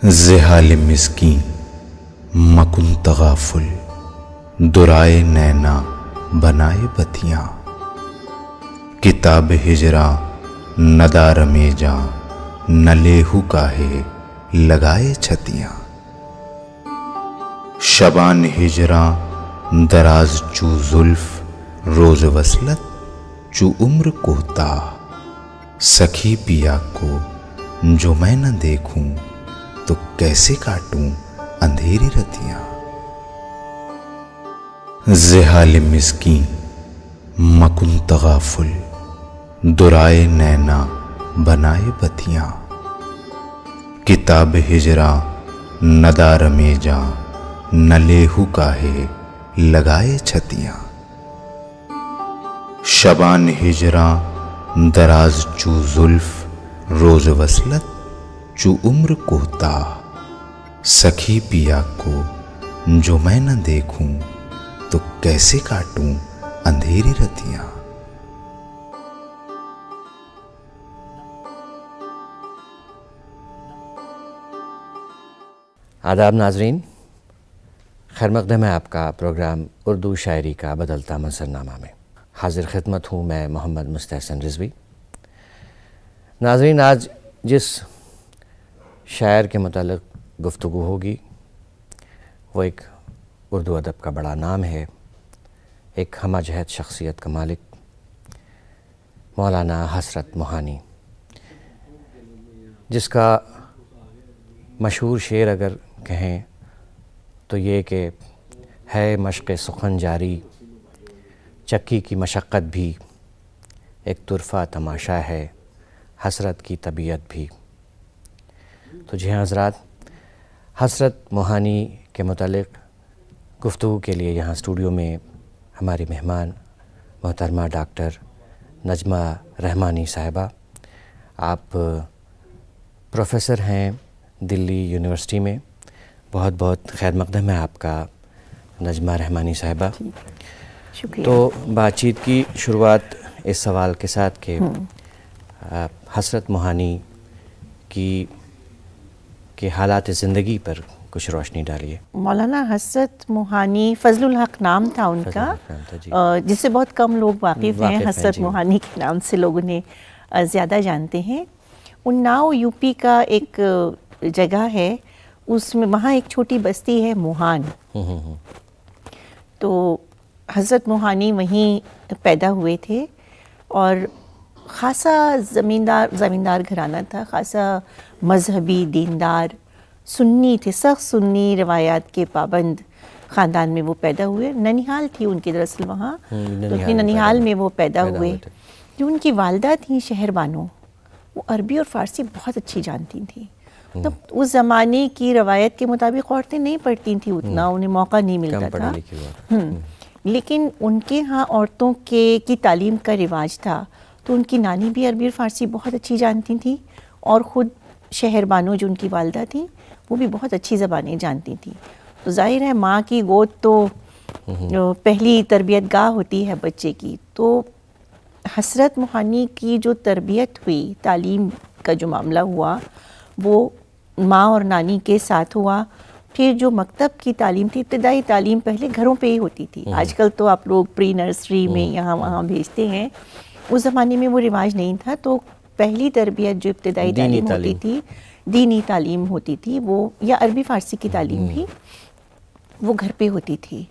زحال مسکین مکن تغافل، درائے نینا بنائے بتیاں، کتاب ہجراں ندار میں جاں، نہ لیہو کاہے لگائے چھتیاں، شبان ہجراں دراز چو زلف، روز وصلت چو عمر کوتاہ، سکھی پیا کو جو میں نہ دیکھوں تو کیسے کاٹوں اندھیری رتیاں، زحال مسکین مکن تغافل، درائے نینا بنائے بتیاں، کتاب ہجراں ندار میں جاں، نہ لیہو کاہے لگائے چھتیاں، شبان ہجراں دراز چو زلف، روز وصلت چو عمر کوتاہ، سکھی پیا کو جو میں نہ دیکھوں تو کیسے کاٹوں اندھیری رتیاں۔ آداب ناظرین، خیر مقدم ہے آپ کا پروگرام اردو شاعری کا بدلتا منظرنامہ میں۔ حاضر خدمت ہوں میں محمد مستحسن رضوی۔ ناظرین، آج جس شاعر کے متعلق گفتگو ہوگی وہ ایک اردو ادب کا بڑا نام ہے، ایک ہمہ جہت شخصیت کا مالک مولانا حسرت موہانی، جس کا مشہور شعر اگر کہیں تو یہ کہ ہے مشق سخن جاری، چکی کی مشقت بھی، ایک طرفہ تماشا ہے حسرت کی طبیعت بھی۔ تو جی ہاں حضرات، حسرت موہانی کے متعلق گفتگو کے لیے یہاں اسٹوڈیو میں ہماری مہمان محترمہ ڈاکٹر نجمہ رحمانی صاحبہ، آپ پروفیسر ہیں دلی یونیورسٹی میں۔ بہت بہت خیر مقدم ہے آپ کا نجمہ رحمانی صاحبہ۔ شکریہ۔ تو بات چیت کی شروعات اس سوال کے ساتھ کہ حسرت موہانی کی حالات زندگی پر کچھ روشنی ڈالیے۔ مولانا حسرت موہانی فضل الحق نام تھا ان کا، جس سے بہت کم لوگ واقف ہیں۔ حسرت موہانی کے نام سے لوگ انہیں زیادہ جانتے ہیں۔ اناؤ یو پی کا ایک جگہ ہے، اس میں وہاں ایک چھوٹی بستی ہے موہان، تو حضرت موہانی وہیں پیدا ہوئے تھے، اور خاصا زمیندار گھرانہ تھا، خاصا مذہبی دیندار سنی تھے، سخت سنی روایات کے پابند خاندان میں وہ پیدا ہوئے۔ ننیہال تھی ان کی دراصل وہاں، تو اپنی ننیہال میں وہ پیدا ہوئے۔ جو ان کی والدہ تھیں شہر بانو، وہ عربی اور فارسی بہت اچھی جانتی تھیں۔ تب اس زمانے کی روایت کے مطابق عورتیں نہیں پڑھتی تھیں اتنا، انہیں موقع نہیں ملتا تھا، لیکن ان کے ہاں عورتوں کی تعلیم کا رواج تھا۔ تو ان کی نانی بھی عربی اور فارسی بہت اچھی جانتی تھیں، اور خود شہر بانو جو ان کی والدہ تھیں وہ بھی بہت اچھی زبانیں جانتی تھیں۔ تو ظاہر ہے ماں کی گود تو پہلی تربیت گاہ ہوتی ہے بچے کی۔ تو حسرت موہانی کی جو تربیت ہوئی، تعلیم کا جو معاملہ ہوا، وہ ماں اور نانی کے ساتھ ہوا۔ پھر جو مکتب کی تعلیم تھی، ابتدائی تعلیم پہلے گھروں پہ ہی ہوتی تھی۔ آج کل تو آپ لوگ پری نرسری میں یہاں وہاں بھیجتے ہیں، اس زمانے میں وہ رواج نہیں تھا۔ تو پہلی تربیت جو ابتدائی تعلیم ہوتی تھی، دینی تعلیم ہوتی تھی، وہ یا عربی فارسی کی تعلیم بھی وہ گھر پہ ہوتی تھی۔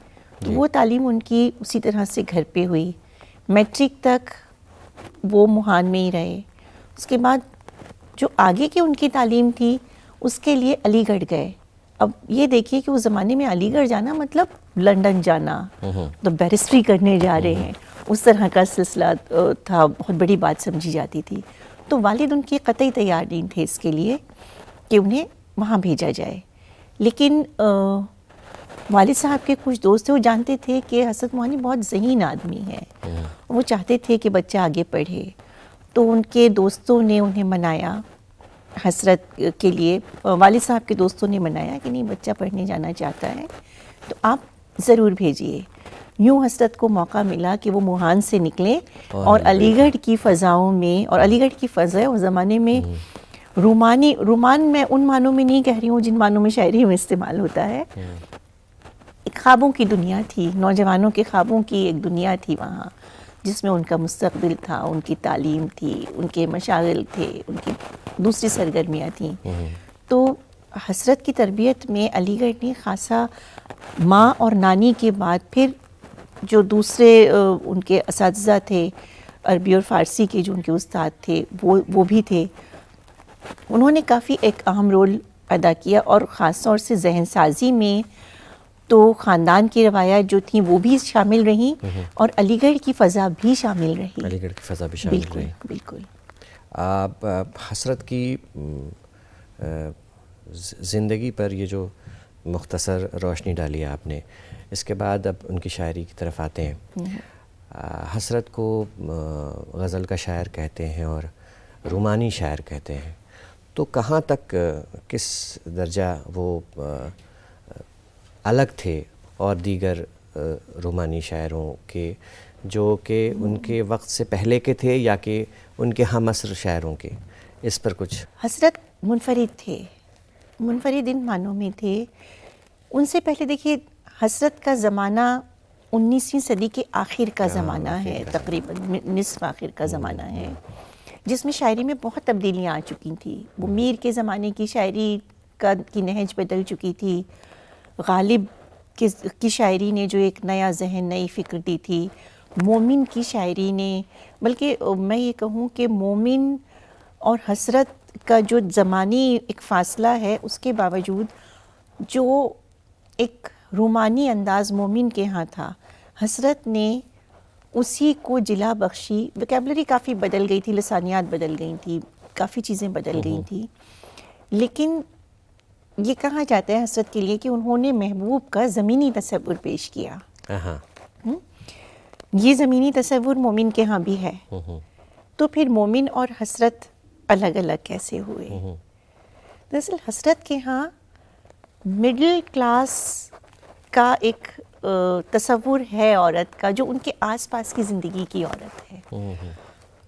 تو وہ تعلیم ان کی اسی طرح سے گھر پہ ہوئی۔ میٹرک تک وہ موہان میں ہی رہے۔ اس کے بعد جو آگے کی ان کی تعلیم تھی اس کے لیے علی گڑھ گئے۔ اب یہ دیکھیے کہ اس زمانے میں علی گڑھ جانا مطلب لنڈن جانا، تو بیرسٹری کرنے جا رہے ہیں، اس طرح کا سلسلہ تھا، بہت بڑی بات سمجھی جاتی تھی۔ تو والد ان کے قطعی تیار نہیں تھے اس کے لیے کہ انہیں وہاں بھیجا جائے، لیکن والد صاحب کے کچھ دوست تھے، وہ جانتے تھے کہ حسرت موہانی بہت ذہین آدمی ہے، وہ چاہتے تھے کہ بچہ آگے پڑھے۔ تو ان کے دوستوں نے انہیں منایا حسرت کے لیے، والد صاحب کے دوستوں نے منایا کہ نہیں بچہ پڑھنے جانا چاہتا ہے تو آپ ضرور بھیجیے۔ یوں حسرت کو موقع ملا کہ وہ موہان سے نکلیں اور علی گڑھ کی فضاؤں میں، اور علی گڑھ کی فضا اس زمانے میں رومان میں ان معنوں میں نہیں کہہ رہی ہوں جن معنوں میں شاعری میں استعمال ہوتا ہے. ایک خوابوں کی دنیا تھی، نوجوانوں کے خوابوں کی ایک دنیا تھی وہاں، جس میں ان کا مستقبل تھا، ان کی تعلیم تھی، ان کے مشاغل تھے، ان کی دوسری سرگرمیاں تھیں. تو حسرت کی تربیت میں علی گڑھ نے خاصا ماں اور نانی کے بعد پھر جو دوسرے ان کے اساتذہ تھے عربی اور فارسی کے، جو ان کے استاد تھے وہ بھی تھے، انہوں نے کافی ایک اہم رول ادا کیا. اور خاص طور سے ذہن سازی میں تو خاندان کی روایات جو تھیں وہ بھی شامل رہیں اور علی گڑھ کی فضا بھی شامل رہی. علی گڑھ کی فضا بھی شامل رہی. بالکل. حسرت کی زندگی پر یہ جو مختصر روشنی ڈالی ہے آپ نے، اس کے بعد اب ان کی شاعری کی طرف آتے ہیں. حسرت کو غزل کا شاعر کہتے ہیں اور رومانی شاعر کہتے ہیں، تو کہاں تک کس درجہ وہ الگ تھے اور دیگر رومانی شاعروں کے جو کہ ان کے وقت سے پہلے کے تھے یا کہ ان کے ہم عصر شاعروں کے؟ اس پر کچھ. حسرت منفرد تھے، منفرد ان معنوں میں تھے. ان سے پہلے دیکھیے، حسرت کا زمانہ 19ویں صدی کے آخر کا زمانہ ہے، تقریباً نصف آخر کا زمانہ ہے، جس میں شاعری میں بہت تبدیلیاں آ چکی تھیں. وہ میر کے زمانے کی شاعری کی نہج بدل چکی تھی. غالب کی شاعری نے جو ایک نیا ذہن، نئی فکر دی تھی. مومن کی شاعری نے، بلکہ میں یہ کہوں کہ مومن اور حسرت کا جو زمانی ایک فاصلہ ہے، اس کے باوجود جو ایک رومانی انداز مومن کے ہاں تھا، حسرت نے اسی کو جلا بخشی. ویکیبلری کافی بدل گئی تھی، لسانیات بدل گئی تھی، کافی چیزیں بدل گئی تھیں، لیکن یہ کہا جاتا ہے حسرت کے لیے کہ انہوں نے محبوب کا زمینی تصور پیش کیا. یہ زمینی تصور مومن کے ہاں بھی ہے. تو پھر مومن اور حسرت الگ الگ کیسے ہوئے؟ دراصل حسرت کے ہاں مڈل کلاس کا ایک تصور ہے عورت کا، جو ان کے آس پاس کی زندگی کی عورت ہے.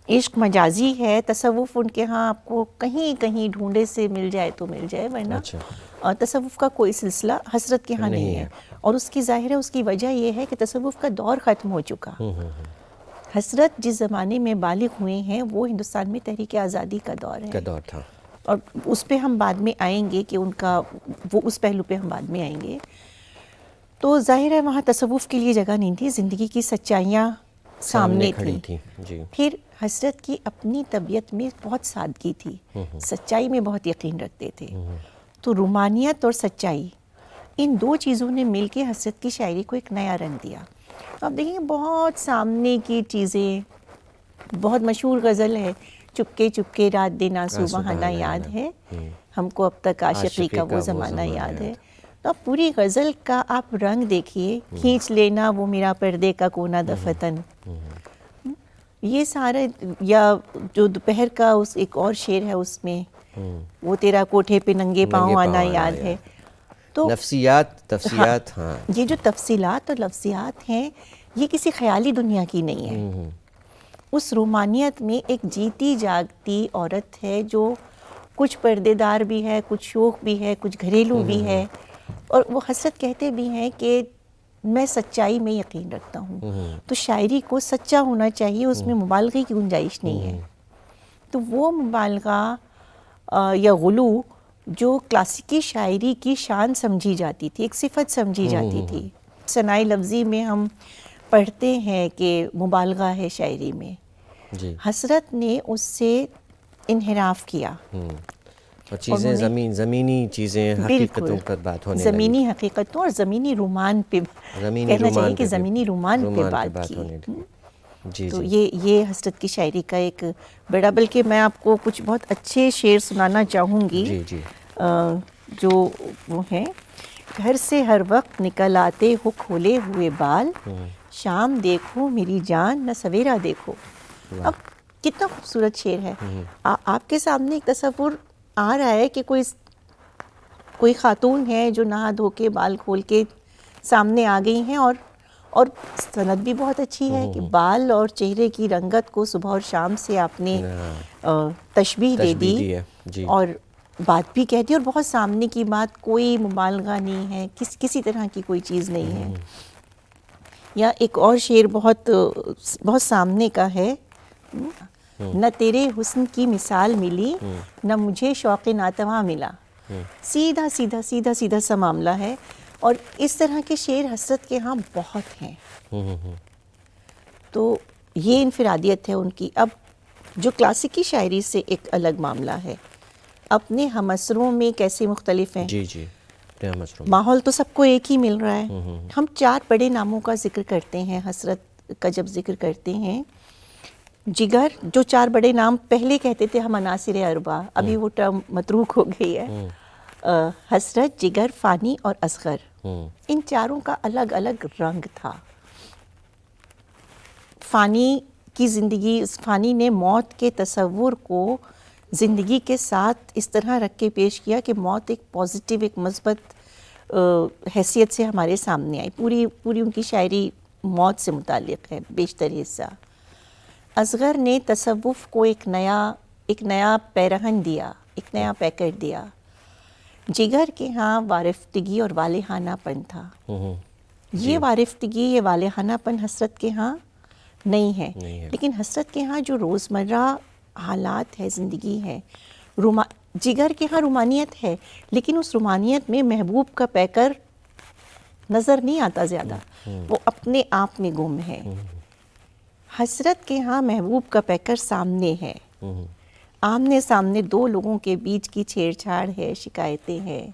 عشق مجازی ہے، تصوف ان کے ہاں آپ کو کہیں کہیں ڈھونڈے سے مل جائے تو مل جائے، ورنہ تصوف کا کوئی سلسلہ حسرت کے ہاں نہیں ہے. اور اس کی ظاہر ہے، اس کی وجہ یہ ہے کہ تصوف کا دور ختم ہو چکا. حسرت جس زمانے میں بالغ ہوئے ہیں وہ ہندوستان میں تحریک آزادی کا دور ہے، تھا، اور اس پہ ہم بعد میں آئیں گے کہ ان کا وہ اس پہلو پہ ہم بعد میں آئیں گے. تو ظاہر ہے وہاں تصوف کے لیے جگہ نہیں تھی، زندگی کی سچائیاں سامنے تھیں. پھر حسرت کی اپنی طبیعت میں بہت سادگی تھی، سچائی میں بہت یقین رکھتے تھے. تو رومانیت اور سچائی، ان دو چیزوں نے مل کے حسرت کی شاعری کو ایک نیا رنگ دیا. اب دیکھیں گے بہت سامنے کی چیزیں، بہت مشہور غزل ہے، چپکے چپکے رات دن آنسو بہانا یاد ہے، ہم کو اب تک عاشقی کا وہ زمانہ یاد ہے. تو اب پوری غزل کا آپ رنگ دیکھیے، کھینچ لینا وہ میرا پردے کا کونا دفتن، یہ سارے، یا جو دوپہر کا اس ایک اور شعر ہے اس میں، وہ تیرا کوٹھے پہ ننگے پاؤں آنا یاد ہے. تو تفصیلات، یہ جو تفصیلات اور لفظیات ہیں، یہ کسی خیالی دنیا کی نہیں ہے. اس رومانیت میں ایک جیتی جاگتی عورت ہے جو کچھ پردے دار بھی ہے، کچھ شوخ بھی ہے، کچھ گھریلو بھی ہے. اور وہ حسرت کہتے بھی ہیں کہ میں سچائی میں یقین رکھتا ہوں. تو شاعری کو سچا ہونا چاہیے، اس میں مبالغے کی گنجائش نہیں ہے. تو وہ مبالغہ یا غلو جو کلاسیکی شاعری کی شان سمجھی جاتی تھی، ایک صفت سمجھی جاتی تھی. ثنائی لفظی میں ہم پڑھتے ہیں کہ مبالغہ ہے شاعری میں. حسرت نے اس سے انحراف کیا، اور چیزیں زمینی چیزیں، حقیقتوں پر بات ہونے لگی، زمینی حقیقتوں اور زمینی رومان پہ کہنا چاہیے کہ زمینی رومان پہ بات کی. تو یہ حسرت کی شاعری کا ایک بڑا، بلکہ میں آپ کو کچھ بہت اچھے شعر سنانا چاہوں گی جو وہ ہیں. گھر سے ہر وقت نکل آتے ہو کھولے ہوئے بال، شام دیکھو میری جان نہ سویرا دیکھو. اب کتنا خوبصورت شعر ہے. آپ کے سامنے ایک تصور آ رہا ہے کہ کوئی خاتون ہے جو نہا دھو کے بال کھول کے سامنے آ گئی ہیں، اور اور سند بھی بہت اچھی ہے کہ بال اور چہرے کی رنگت کو صبح اور شام سے آپ نے تشبیہ دے دی ہے جی، اور بات بھی کہہ دی، اور بہت سامنے کی بات، کوئی مبالغہ نہیں ہے، کسی طرح کی کوئی چیز نہیں ہے. یا ایک اور شعر بہت سامنے کا ہے، نہ تیرے حسن کی مثال ملی نہ مجھے شوق ناتواں ملا. سیدھا سیدھا سیدھا سیدھا سا معاملہ ہے، اور اس طرح کے شعر حسرت کے ہاں بہت ہیں. تو یہ انفرادیت ہے ان کی. اب جو کلاسیکی شاعری سے ایک الگ معاملہ ہے، اپنے ہمعصروں میں کیسے مختلف ہیں. جی جی، ماحول تو سب کو ایک ہی مل رہا ہے. ہم 4 بڑے ناموں کا ذکر کرتے ہیں حسرت کا جب ذکر کرتے ہیں. جگر، جو 4 بڑے نام پہلے کہتے تھے ہم عناصر اربع، ابھی وہ ٹرم متروک ہو گئی ہے. حسرت، جگر، فانی اور اصغر، ان چاروں کا الگ الگ رنگ تھا. فانی کی زندگی، فانی نے موت کے تصور کو زندگی کے ساتھ اس طرح رکھ کے پیش کیا کہ موت ایک پازیٹیو، ایک مثبت حیثیت سے ہمارے سامنے آئی. پوری ان کی شاعری موت سے متعلق ہے بیشتر حصہ. اصغر نے تصوف کو ایک نیا پیرہن دیا، ایک نیا پیکٹ دیا. جگر کے ہاں وارفتگی اور والہانہ پن تھا. یہ وارفتگی، یہ والہانہ پن حسرت کے ہاں نہیں ہے. لیکن حسرت کے ہاں جو روزمرہ حالات ہے، زندگی ہے، جگر کے ہاں رومانیت ہے، لیکن اس رومانیت میں محبوب کا پیکر نظر نہیں آتا زیادہ، وہ اپنے آپ میں گم ہے. حسرت کے ہاں محبوب کا پیکر سامنے ہے، آمنے سامنے 2 لوگوں کے بیچ کی چھیڑ چھاڑ ہے، شکایتیں ہیں،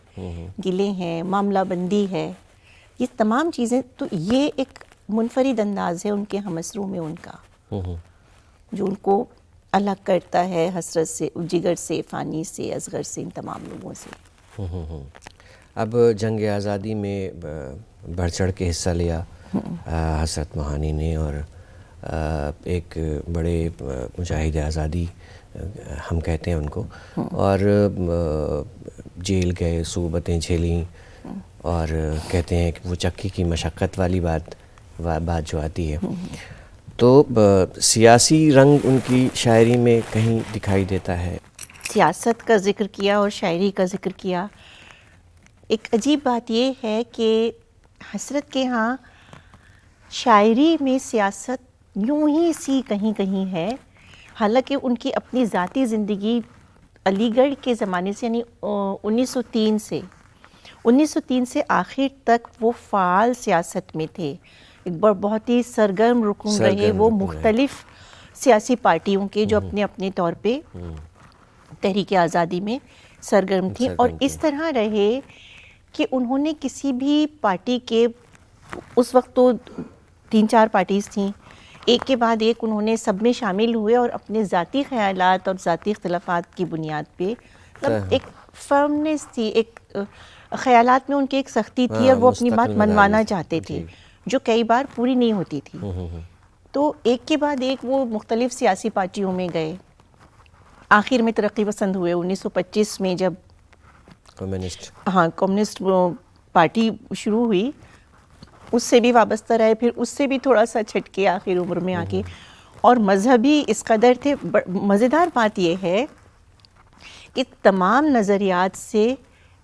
گلے ہیں، معاملہ بندی ہے، یہ تمام چیزیں. تو یہ ایک منفرد انداز ہے ان کے ہمعصروں میں ان کا، جو ان کو الگ کرتا ہے حسرت سے، جگر سے، فانی سے، اصغر سے، ان تمام لوگوں سے. اب جنگ آزادی میں بڑھ چڑھ کے حصہ لیا حسرت موہانی نے، اور ایک بڑے مجاہد آزادی ہم کہتے ہیں ان کو، اور جیل گئے، صعوبتیں جھیلیں، اور کہتے ہیں کہ وہ چکی کی مشقت والی بات جو آتی ہے. تو سیاسی رنگ ان کی شاعری میں کہیں دکھائی دیتا ہے. سیاست کا ذکر کیا اور شاعری کا ذکر کیا. ایک عجیب بات یہ ہے کہ حسرت کے ہاں شاعری میں سیاست یوں ہی سی کہیں کہیں ہے، حالانکہ ان کی اپنی ذاتی زندگی علی گڑھ کے زمانے سے، یعنی 1903 سے آخر تک وہ فعال سیاست میں تھے. ایک بہت ہی سرگرم رکن رہے وہ مختلف سیاسی پارٹیوں کے، جو اپنے اپنے طور پہ تحریک آزادی میں سرگرم تھیں. اور اس طرح رہے کہ انہوں نے کسی بھی پارٹی کے، اس وقت تو 3-4 پارٹیز تھیں، ایک کے بعد ایک انہوں نے سب میں شامل ہوئے، اور اپنے ذاتی خیالات اور ذاتی اختلافات کی بنیاد پہ ایک فرمنس تھی، ایک خیالات میں ان کی ایک سختی تھی، اور وہ اپنی بات منوانا چاہتے تھے، جو کئی بار پوری نہیں ہوتی تھی. تو ایک کے بعد ایک وہ مختلف سیاسی پارٹیوں میں گئے. آخر میں ترقی پسند ہوئے 1925 میں، جب کمیونسٹ پارٹی شروع ہوئی، اس سے بھی وابستہ رہے، پھر اس سے بھی تھوڑا سا چھٹکے آخر عمر میں آ کے، اور مذہبی اس قدر تھے. مزیدار بات یہ ہے کہ تمام نظریات سے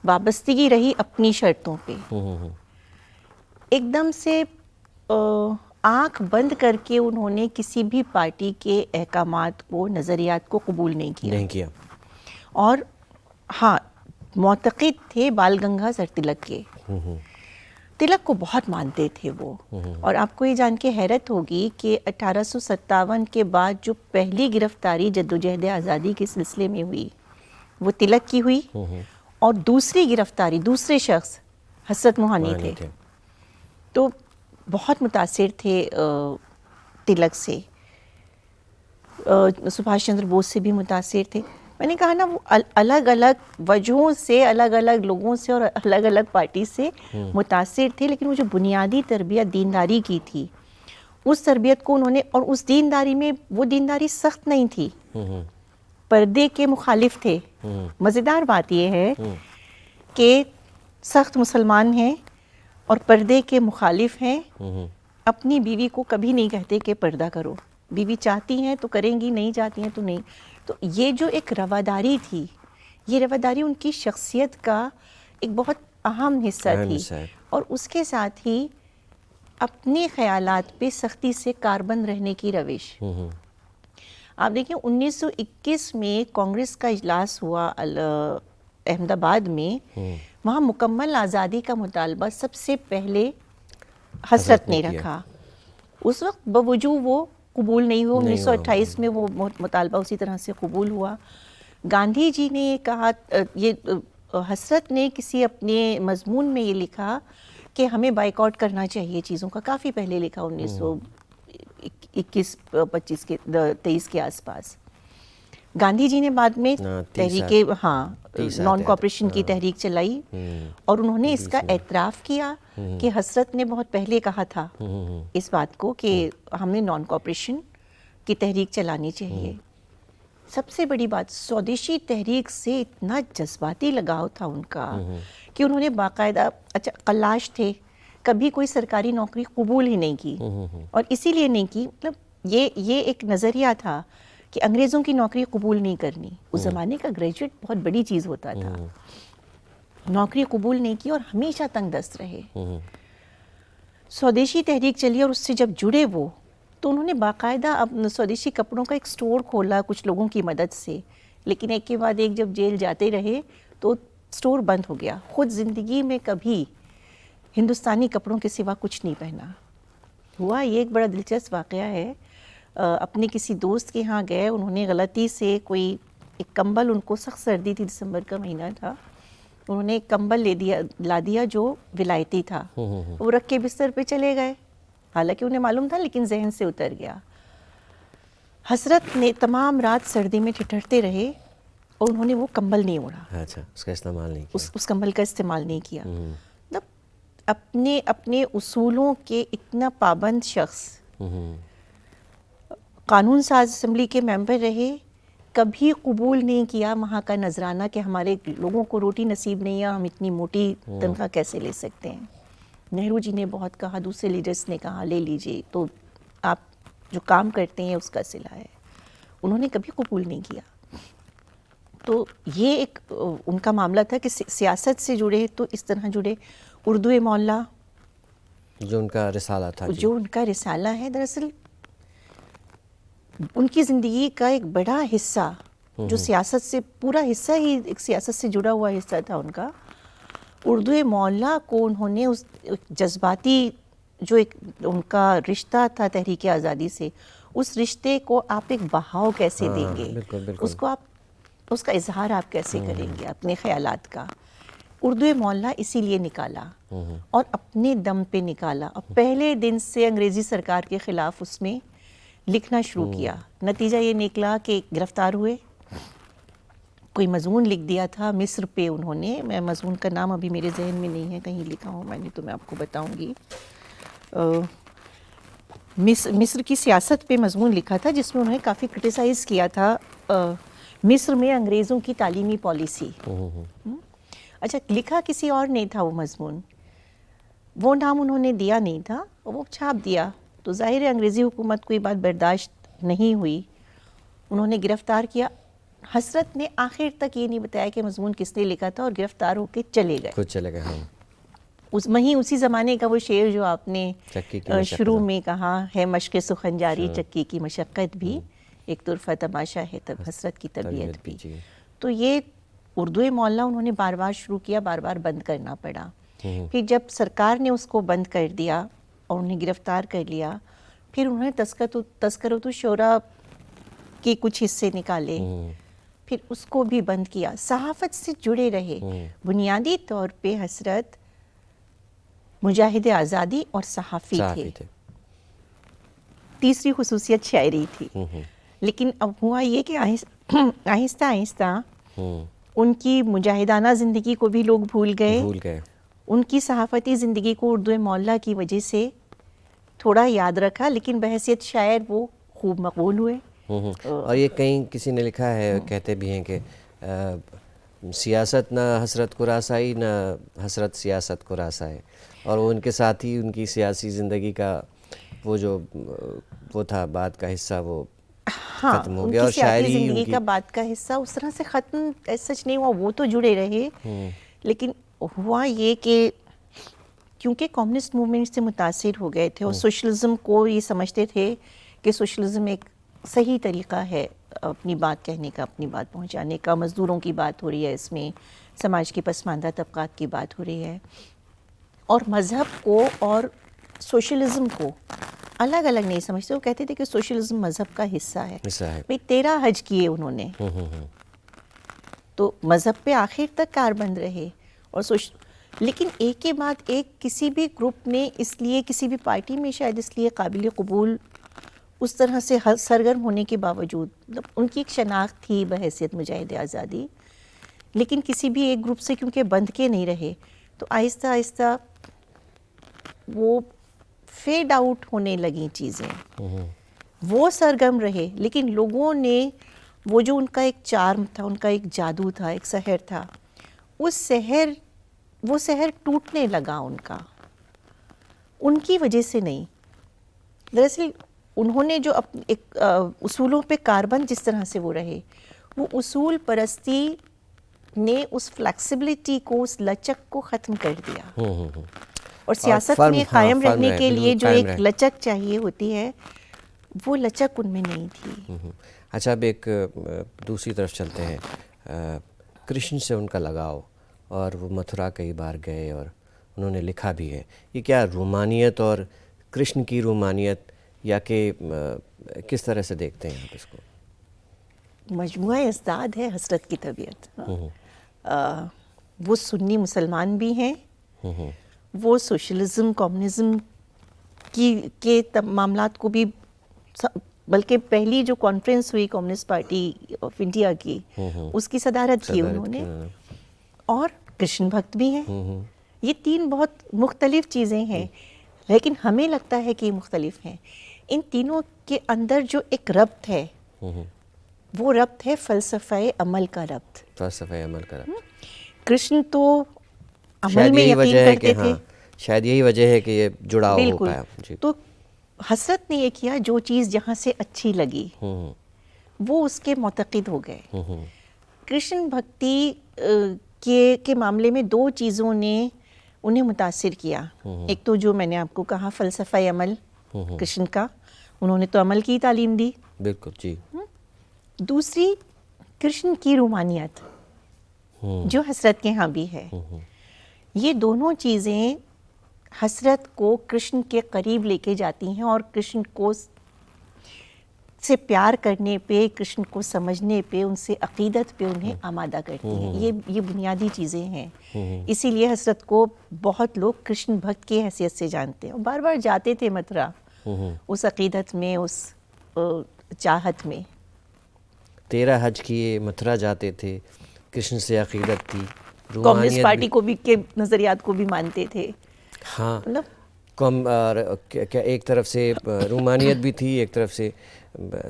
وابستگی رہی اپنی شرطوں پہ. ایک دم سے آنکھ بند کر کے انہوں نے کسی بھی پارٹی کے احکامات کو، نظریات کو قبول نہیں کیا. اور ہاں، معتقد تھے بال گنگاہدر تلک کے. تلک کو بہت مانتے تھے وہ. اور آپ کو یہ جان کے حیرت ہوگی کہ 1857 کے بعد جو پہلی گرفتاری جدوجہد آزادی کے سلسلے میں ہوئی، وہ تلک کی ہوئی، اور دوسری گرفتاری دوسرے شخص حسرت موہانی تھے. تو بہت متاثر تھے تلک سے. سبھاش چندر بوس سے بھی متاثر تھے. میں نے کہا نا، وہ الگ الگ وجہوں سے، الگ الگ لوگوں سے اور الگ الگ پارٹی سے متاثر تھے، لیکن وہ جو بنیادی تربیت دینداری کی تھی، اس تربیت کو انہوں نے، اور اس دینداری میں وہ دینداری سخت نہیں تھی، پردے کے مخالف تھے. مزیدار بات یہ ہے کہ سخت مسلمان ہیں اور پردے کے مخالف ہیں، اپنی بیوی کو کبھی نہیں کہتے کہ پردہ کرو، بیوی چاہتی ہیں تو کریں گی، نہیں چاہتی ہیں تو نہیں. تو یہ جو ایک رواداری تھی، یہ رواداری ان کی شخصیت کا ایک بہت اہم حصہ تھی. اور اس کے ساتھ ہی اپنے خیالات پہ سختی سے کاربند رہنے کی روش. آپ دیکھیں 1921 میں کانگریس کا اجلاس ہوا احمد آباد میں، وہاں مکمل آزادی کا مطالبہ سب سے پہلے حسرت نے رکھا. اس وقت بوجود وہ قبول نہیں ہوا، 1928 میں وہ مطالبہ اسی طرح سے قبول ہوا. گاندھی جی نے یہ کہا، یہ حسرت نے کسی اپنے مضمون میں یہ لکھا کہ ہمیں بائیکاٹ کرنا چاہیے چیزوں کا، کافی پہلے لکھا 1921-23 کے آس پاس. گاندھی جی نے بعد میں تحریک نان کوآپریشن کی تحریک چلائی، اور انہوں نے اس کا اعتراف کیا کہ حسرت نے بہت پہلے کہا تھا اس بات کو کہ ہمیں نان کوآپریشن کی تحریک چلانی چاہیے. سب سے بڑی بات، سودیشی تحریک سے اتنا جذباتی لگاؤ تھا ان کا کہ انہوں نے باقاعدہ، اچھا قلاش تھے، کبھی کوئی سرکاری نوکری قبول ہی نہیں کی. اور اسی لیے نہیں کی، مطلب یہ ایک نظریہ تھا کہ انگریزوں کی نوکری قبول نہیں کرنی. اس زمانے کا گریجویٹ بہت بڑی چیز ہوتا تھا. نوکری قبول نہیں کی اور ہمیشہ تنگ دست رہے. سودیشی تحریک چلی اور اس سے جب جڑے وہ، تو انہوں نے باقاعدہ اپنے سودیشی کپڑوں کا ایک سٹور کھولا کچھ لوگوں کی مدد سے. لیکن ایک کے بعد ایک جب جیل جاتے رہے تو سٹور بند ہو گیا. خود زندگی میں کبھی ہندوستانی کپڑوں کے سوا کچھ نہیں پہنا. ہوا یہ ایک بڑا دلچسپ واقعہ ہے، اپنے کسی دوست کے ہاں گئے، انہوں نے غلطی سے کوئی ایک کمبل، ان کو سخت سردی تھی، دسمبر کا مہینہ تھا، انہوں نے ایک کمبل لا دیا جو ولایتی تھا. وہ رکھ کے بستر پہ چلے گئے، حالانکہ انہیں معلوم تھا لیکن ذہن سے اتر گیا. حسرت نے تمام رات سردی میں ٹھٹھرتے رہے اور انہوں نے وہ کمبل نہیں اوڑھا. اچھا، اس کا استعمال نہیں کیا، اس کمبل کا استعمال نہیں کیا. مطلب اپنے اصولوں کے اتنا پابند شخص، قانون ساز اسمبلی کے ممبر رہے، کبھی قبول نہیں کیا وہاں کا نذرانہ کہ ہمارے لوگوں کو روٹی نصیب نہیں ہے، ہم اتنی موٹی تنخواہ کیسے لے سکتے ہیں. نہرو جی نے بہت کہا، دوسرے لیڈرز نے کہا لے لیجئے، تو آپ جو کام کرتے ہیں اس کا صلہ ہے. انہوں نے کبھی قبول نہیں کیا. تو یہ ایک ان کا معاملہ تھا کہ سیاست سے جڑے تو اس طرح جڑے. اردو مولا جو ان کا رسالہ تھا، جو ان کا رسالہ ہے، دراصل ان کی زندگی کا ایک بڑا حصہ جو سیاست سے، پورا حصہ ہی ایک سیاست سے جڑا ہوا حصہ تھا ان کا. اردو مولا کو انہوں نے اس جذباتی جو ایک ان کا رشتہ تھا تحریک آزادی سے، اس رشتے کو آپ ایک بہاؤ کیسے دیں گے، اس کو آپ، اس کا اظہار آپ کیسے کریں گے اپنے خیالات کا. اردو مولا اسی لیے نکالا اور اپنے دم پہ نکالا، اور پہلے دن سے انگریزی سرکار کے خلاف اس میں لکھنا شروع کیا. نتیجہ یہ نکلا کہ گرفتار ہوئے. کوئی مضمون لکھ دیا تھا مصر پہ انہوں نے، میں مضمون کا نام ابھی میرے ذہن میں نہیں ہے، کہیں لکھا ہوں میں نے تو میں آپ کو بتاؤں گی. مصر کی سیاست پہ مضمون لکھا تھا جس میں انہوں نے کافی کرٹیسائز کیا تھا مصر میں انگریزوں کی تعلیمی پالیسی. اچھا، لکھا کسی اور نہیں تھا وہ مضمون، وہ نام انہوں نے دیا نہیں تھا، وہ چھاپ دیا. تو ظاہر ہے انگریزی حکومت کو یہ بات برداشت نہیں ہوئی، انہوں نے گرفتار کیا. حسرت نے آخر تک یہ نہیں بتایا کہ مضمون کس نے لکھا تھا، اور گرفتار ہو کے چلے گئے. خود چلے گئے. اسی زمانے کا وہ شعر جو آپ نے شروع میں کہا ہے، مشق سخن جاری، چکی کی مشقت بھی ایک طرفہ تماشا ہے، تب حسرت کی طبیعت بھی. تو یہ اردو مولا انہوں نے بار بار شروع کیا، بار بار بند کرنا پڑا. پھر جب سرکار نے اس کو بند کر دیا اور انہیں گرفتار کر لیا، پھر انہوں نے تذکرۃ الشعراء کے کچھ حصے نکالے، پھر اس کو بھی بند کیا. صحافت سے جڑے رہے. بنیادی طور پہ حسرت مجاہد آزادی اور صحافی تھے. تیسری خصوصیت شاعری تھی. لیکن اب ہوا یہ کہ آہستہ آہستہ ان کی مجاہدانہ زندگی کو بھی لوگ بھول گئے. ان کی صحافتی زندگی کو اردو مولا کی وجہ سے تھوڑا یاد رکھا، لیکن بحیثیت شاعر وہ خوب مقبول ہوئے. اور یہ کہیں کسی نے لکھا ہے، کہتے بھی ہیں کہ سیاست نہ حسرت کو راس آئی، نہ حسرت سیاست کو راس آئے. اور وہ ان کے ساتھ ہی ان کی سیاسی زندگی کا وہ جو وہ تھا بعد کا حصہ وہ ہاں ختم ہو ان گیا، کی اور سیاسی شاعری زندگی ان کی کا بعد کا حصہ اس طرح سے ختم سچ نہیں ہوا، وہ تو جڑے رہے، لیکن ہوا یہ کہ کیونکہ کمیونسٹ موومنٹ سے متاثر ہو گئے تھے اور سوشلزم کو یہ سمجھتے تھے کہ سوشلزم ایک صحیح طریقہ ہے اپنی بات کہنے کا، اپنی بات پہنچانے کا، مزدوروں کی بات ہو رہی ہے اس میں، سماج کی پسماندہ طبقات کی بات ہو رہی ہے، اور مذہب کو اور سوشلزم کو الگ الگ نہیں سمجھتے. وہ کہتے تھے کہ سوشلزم مذہب کا حصہ ہے. حصہ ہے. بھئی 13 حج کیے انہوں نے، تو مذہب پہ آخر تک کاربند رہے. اور لیکن ایک کے بعد ایک کسی بھی گروپ نے اس لیے، کسی بھی پارٹی میں شاید اس لیے قابل قبول اس طرح سے سرگرم ہونے کے باوجود، مطلب ان کی ایک شناخت تھی بحیثیت مجاہد آزادی، لیکن کسی بھی ایک گروپ سے کیونکہ بندھ کے نہیں رہے تو آہستہ آہستہ وہ فیڈ آؤٹ ہونے لگیں چیزیں. وہ سرگرم رہے لیکن لوگوں نے وہ جو ان کا ایک چارم تھا، ان کا ایک جادو تھا، ایک سحر تھا، وہ سحر ٹوٹنے لگا ان کا، ان کی وجہ سے نہیں. دراصل انہوں نے جو ایک اصولوں پہ کاربند جس طرح سے وہ رہے، وہ اصول پرستی نے اس فلیکسیبلٹی کو، اس لچک کو ختم کر دیا. اور سیاست میں قائم رہنے کے لیے جو ایک لچک چاہیے ہوتی ہے، وہ لچک ان میں نہیں تھی. اچھا، اب ایک دوسری طرف چلتے ہیں. کرشن سے ان کا لگاؤ، اور وہ متھرا کئی بار گئے اور انہوں نے لکھا بھی ہے. یہ کیا رومانیت اور کرشن کی رومانیت، یا کہ کس طرح سے دیکھتے ہیں آپ اس کو؟ مجموعہ ازداد ہے حسرت کی طبیعت. وہ سنی مسلمان بھی ہیں، وہ سوشلزم، کمیونزم کے معاملات کو بھی، بلکہ پہلی جو کانفرنس ہوئی کمیونسٹ پارٹی آف انڈیا کی، اس کی صدارت کی انہوں نے، اور کرشن بھکت بھی ہیں. یہ 3 بہت مختلف چیزیں ہیں، لیکن ہمیں لگتا ہے کہ یہ مختلف ہیں. ان تینوں کے اندر جو ایک ربط ہے، وہ ربط ہے فلسفہ عمل کا ربط. فلسفہ عمل کا ربط. کرشن تو عمل میں یقین کرتے تھے. شاید یہی وجہ ہے کہ یہ جڑاؤ ہو پایا. تو حسرت نے یہ کیا، جو چیز جہاں سے اچھی لگی وہ اس کے معتقد ہو گئے. کرشن بھکتی کے معاملے میں 2 چیزوں نے انہیں متاثر کیا. ایک تو جو میں نے آپ کو کہا فلسفہ عمل کرشن کا، انہوں نے تو عمل کی تعلیم دی. بالکل جی. دوسری کرشن کی رومانیت جو حسرت کے ہاں بھی ہے. یہ دونوں چیزیں حسرت کو کرشن کے قریب لے کے جاتی ہیں، اور کرشن کو سے پیار کرنے پہ، کرشن کو سمجھنے پہ، ان سے عقیدت پہ انہیں آمادہ کرتی ہیں. یہ بنیادی چیزیں ہیں. اسی لیے حسرت کو بہت لوگ کرشن بھکت کی حیثیت سے جانتے ہیں، اور بار بار جاتے تھے متھرا اس عقیدت میں، اس چاہت میں. 13 حج کیے، متھرا جاتے تھے، کرشن سے عقیدت تھی. کمیونسٹ پارٹی کو بھی کے نظریات کو بھی مانتے تھے. ہاں، ایک طرف سے رومانیت بھی تھی، ایک طرف سے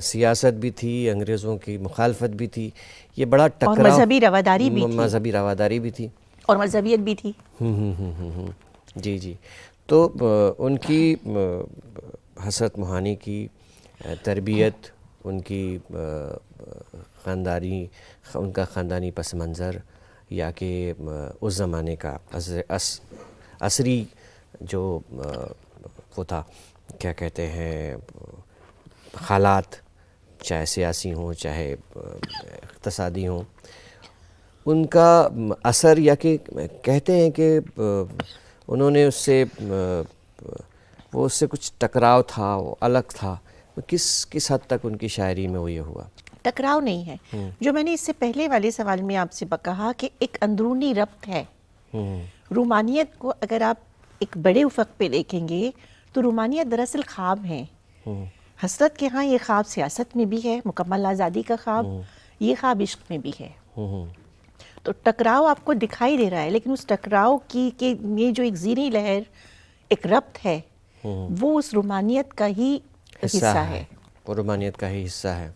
سیاست بھی تھی، انگریزوں کی مخالفت بھی تھی. یہ بڑا ٹکراؤ، اور مذہبی رواداری بھی تھی. مذہبی رواداری بھی تھی، اور مذہبیت بھی تھی. جی جی. تو ان کی حسرت موہانی کی تربیت، ان کی ان کا خاندانی پس منظر، یا کہ اس زمانے کا عصری جو وہ تھا، کیا کہتے ہیں، حالات، چاہے سیاسی ہوں چاہے اقتصادی ہوں، ان کا اثر، یا کہ کہتے ہیں کہ انہوں نے اس سے کچھ ٹکراؤ تھا، وہ الگ تھا. کس حد تک ان کی شاعری میں وہ یہ ہوا؟ ٹکراؤ نہیں ہے. جو میں نے اس سے پہلے والے سوال میں آپ سے کہا کہ ایک اندرونی ربط ہے. رومانیت کو اگر آپ ایک بڑے افق پہ دیکھیں گے تو رومانیت دراصل خواب ہیں. حسرت کے ہاں یہ خواب سیاست میں بھی ہے، مکمل آزادی کا خواب. یہ خواب عشق میں بھی ہے. تو ٹکراؤ آپ کو دکھائی دے رہا ہے، لیکن اس ٹکراؤ کی کہ یہ جو ایک زیریں لہر، ایک ربط ہے، وہ اس رومانیت کا ہی حصہ ہے. وہ رومانیت کا ہی حصہ ہے.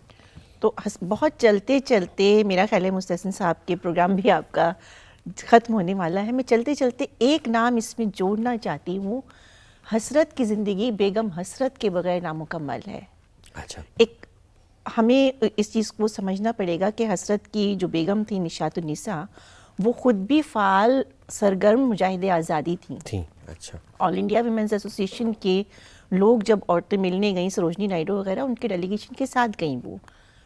تو بہت چلتے چلتے، میرا خیال ہے مستحسن صاحب کے پروگرام بھی آپ کا ختم ہونے والا ہے، میں چلتے چلتے ایک نام اس میں جوڑنا چاہتی ہوں، حسرت کی زندگی بیگم حسرت کے بغیر نامکمل ہے. اچھا. ایک ہمیں اس چیز کو سمجھنا پڑے گا کہ حسرت کی جو بیگم تھی نشاط النساء وہ خود بھی فعال سرگرم مجاہد آزادی تھیں. اچھا. آل انڈیا ویمنز ایسوسیشن کے لوگ جب عورتیں ملنے گئیں، سروجنی نائیڈو وغیرہ ان کے ڈیلیگیشن کے ساتھ گئیں وہ.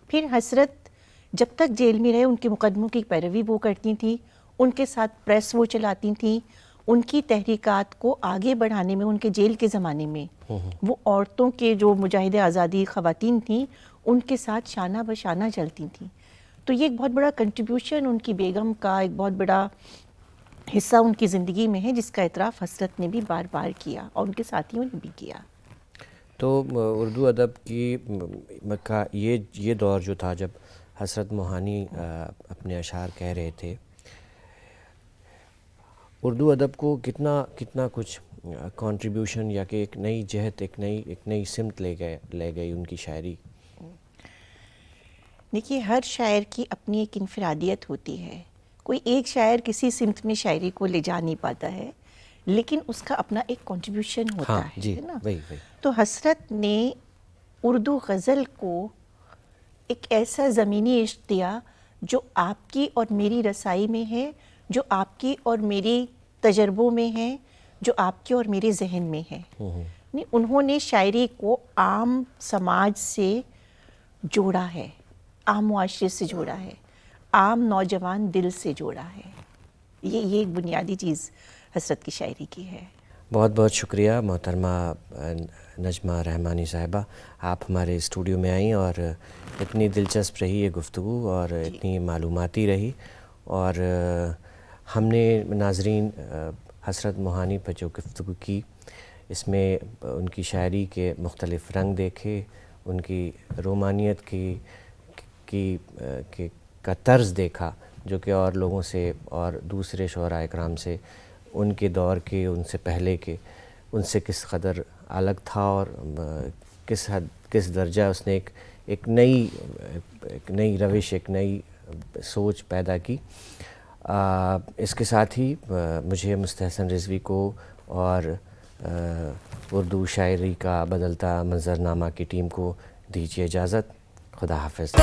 پھر حسرت جب تک جیل میں رہے ان کے مقدموں کی پیروی وہ کرتی تھیں، ان کے ساتھ پریس وہ چلاتی تھیں، ان کی تحریکات کو آگے بڑھانے میں ان کے جیل کے زمانے میں وہ عورتوں کے جو مجاہد آزادی خواتین تھیں ان کے ساتھ شانہ بشانہ چلتی تھیں. تو یہ ایک بہت بڑا کنٹریبیوشن ان کی بیگم کا، ایک بہت بڑا حصہ ان کی زندگی میں ہے جس کا اعتراف حسرت نے بھی بار بار کیا اور ان کے ساتھیوں نے بھی کیا. تو اردو ادب کی کا یہ دور جو تھا جب حسرت موہانی اپنے اشعار کہہ رہے تھے، اردو ادب کو کتنا کچھ کنٹریبیوشن یا کہ ایک نئی جہت، ایک نئی سمت لے گئی ان کی شاعری؟ دیکھیے ہر شاعر کی اپنی ایک انفرادیت ہوتی ہے. کوئی ایک شاعر کسی سمت میں شاعری کو لے جا نہیں پاتا ہے، لیکن اس کا اپنا ایک کنٹریبیوشن ہوتا ہے. جی نا؟ وہی. تو حسرت نے اردو غزل کو ایک ایسا زمینی عشق دیا جو آپ کی اور میری رسائی میں ہے، جو آپ کی اور میری تجربوں میں ہے، جو آپ کے اور میرے ذہن میں ہے. انہوں نے شاعری کو عام سماج سے جوڑا ہے، عام معاشرے سے جوڑا ہے، عام نوجوان دل سے جوڑا ہے. یہ ایک بنیادی چیز حسرت کی شاعری کی ہے. بہت بہت شکریہ محترمہ نجمہ رحمانی صاحبہ، آپ ہمارے اسٹوڈیو میں آئیں اور اتنی دلچسپ رہی یہ گفتگو اور اتنی معلوماتی رہی. اور ہم نے ناظرین حسرت موہانی پر جو گفتگو کی اس میں ان کی شاعری کے مختلف رنگ دیکھے، ان کی رومانیت کا طرز دیکھا جو کہ اور لوگوں سے اور دوسرے شعراء اکرام سے ان کے دور کے، ان سے پہلے کے، ان سے کس قدر الگ تھا اور کس درجہ اس نے ایک نئی روش، ایک نئی سوچ پیدا کی. اس کے ساتھ ہی مجھے مستحسن رضوی کو اور اردو شاعری کا بدلتا منظرنامہ کی ٹیم کو دیجیے اجازت. خدا حافظ.